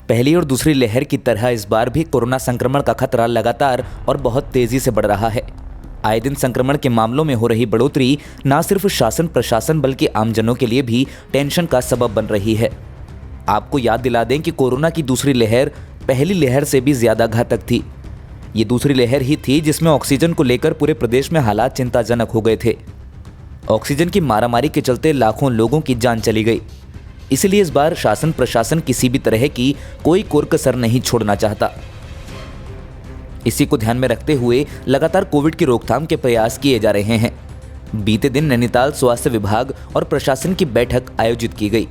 पहली और दूसरी लहर की तरह इस बार भी कोरोना संक्रमण का खतरा लगातार और बहुत तेजी से बढ़ रहा है। आए दिन संक्रमण के मामलों में हो रही बढ़ोतरी न सिर्फ शासन प्रशासन बल्कि आमजनों के लिए भी टेंशन का सबब बन रही है। आपको याद दिला दें कि कोरोना की दूसरी लहर पहली लहर से भी ज्यादा घातक थी। ये दूसरी लहर ही थी जिसमें ऑक्सीजन को लेकर पूरे प्रदेश में हालात चिंताजनक हो गए थे। ऑक्सीजन की मारामारी के चलते लाखों लोगों की जान चली गई। इसलिए इस बार शासन प्रशासन किसी भी तरह की कोई कोर-कसर नहीं छोड़ना चाहता। इसी को ध्यान में रखते हुए लगातार कोविड की रोकथाम के प्रयास किए जा रहे हैं। बीते दिन नैनीताल स्वास्थ्य विभाग और प्रशासन की बैठक आयोजित की गई,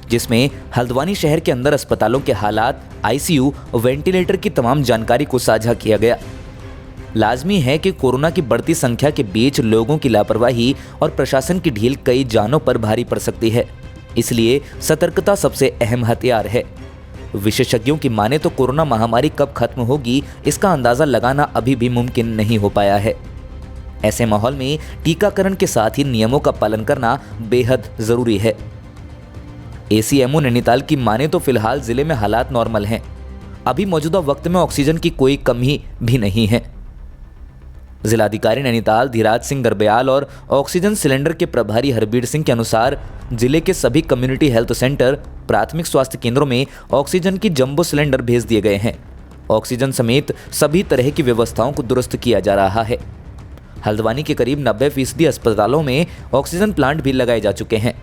जिसमें हल्द्वानी शहर के अंदर अस्पतालों के हालात, आईसीयू, वेंटिलेटर की तमाम जानकारी को साझा किया गया। लाजमी है कि कोरोना की बढ़ती संख्या के बीच लोगों की लापरवाही और प्रशासन की ढील कई जानों पर भारी पड़ सकती है। इसलिए सतर्कता सबसे अहम हथियार है। विशेषज्ञों की माने तो कोरोना महामारी कब खत्म होगी इसका अंदाजा लगाना अभी भी मुमकिन नहीं हो पाया है। ऐसे माहौल में टीकाकरण के साथ ही नियमों का पालन करना बेहद जरूरी है। एसीएमओ नैनीताल की माने तो फिलहाल जिले में हालात नॉर्मल हैं। अभी मौजूदा वक्त में ऑक्सीजन की कोई कमी भी नहीं है। जिलाधिकारी नैनीताल धीराज सिंह गर्ब्याल और ऑक्सीजन सिलेंडर के प्रभारी हरबीर सिंह के अनुसार जिले के सभी कम्युनिटी हेल्थ सेंटर, प्राथमिक स्वास्थ्य केंद्रों में ऑक्सीजन की जंबो सिलेंडर भेज दिए गए हैं। ऑक्सीजन समेत सभी तरह की व्यवस्थाओं को दुरुस्त किया जा रहा है। हल्द्वानी के करीब 90% अस्पतालों में ऑक्सीजन प्लांट भी लगाए जा चुके हैं।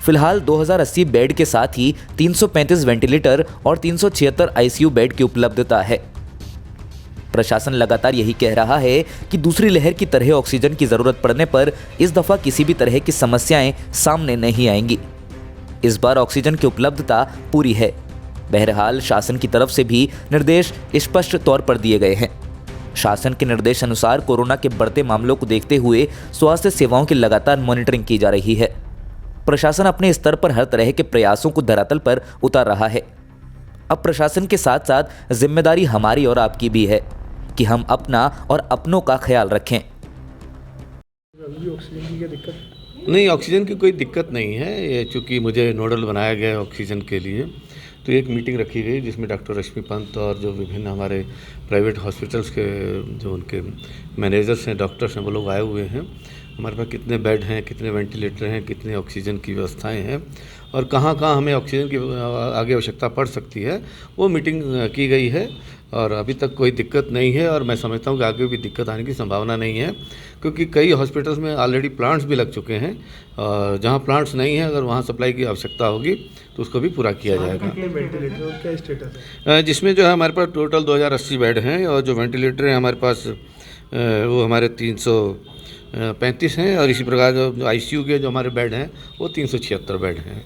फिलहाल 2080 बेड के साथ ही 335 वेंटिलेटर और 376 आईसीयू बेड की उपलब्धता है। प्रशासन लगातार यही कह रहा है कि दूसरी लहर की तरह ऑक्सीजन की जरूरत पड़ने पर इस दफा किसी भी तरह की समस्याएं सामने नहीं आएंगी। इस बार ऑक्सीजन की उपलब्धता पूरी है। बहरहाल शासन की तरफ से भी निर्देश स्पष्ट तौर पर दिए गए हैं। शासन के निर्देश अनुसार कोरोना के बढ़ते मामलों को देखते हुए स्वास्थ्य सेवाओं की लगातार मॉनिटरिंग की जा रही है। प्रशासन अपने स्तर पर हर तरह के प्रयासों को धरातल पर उतार रहा है। अब प्रशासन के साथ साथ जिम्मेदारी हमारी और आपकी भी है कि हम अपना और अपनों का ख्याल रखें। अभी ऑक्सीजन की क्या दिक्कत? नहीं, ऑक्सीजन की कोई दिक्कत नहीं है। ये चूँकि मुझे नोडल बनाया गया है ऑक्सीजन के लिए, तो एक मीटिंग रखी गई जिसमें डॉक्टर रश्मि पंत और जो विभिन्न हमारे प्राइवेट हॉस्पिटल्स के जो उनके मैनेजर्स हैं, डॉक्टर्स हैं, वो लोग आए हुए हैं। हमारे पास कितने बेड हैं, कितने वेंटिलेटर हैं, कितने ऑक्सीजन की व्यवस्थाएं हैं और कहाँ कहाँ हमें ऑक्सीजन की आगे आवश्यकता पड़ सकती है, वो मीटिंग की गई है और अभी तक कोई दिक्कत नहीं है। और मैं समझता हूँ कि आगे भी दिक्कत आने की संभावना नहीं है, क्योंकि कई हॉस्पिटल्स में ऑलरेडी प्लांट्स भी लग चुके हैं और जहाँ प्लांट्स नहीं हैं, अगर वहाँ सप्लाई की आवश्यकता होगी तो उसको भी पूरा किया जाएगा। वेंटिलेटर क्या स्टेटस है? जिसमें जो है हमारे पास टोटल 2080 बेड हैं और जो वेंटिलेटर हैं हमारे पास वो हमारे 335 हैं और इसी प्रकार जो आईसीयू के जो हमारे बेड हैं वो 376 बेड हैं।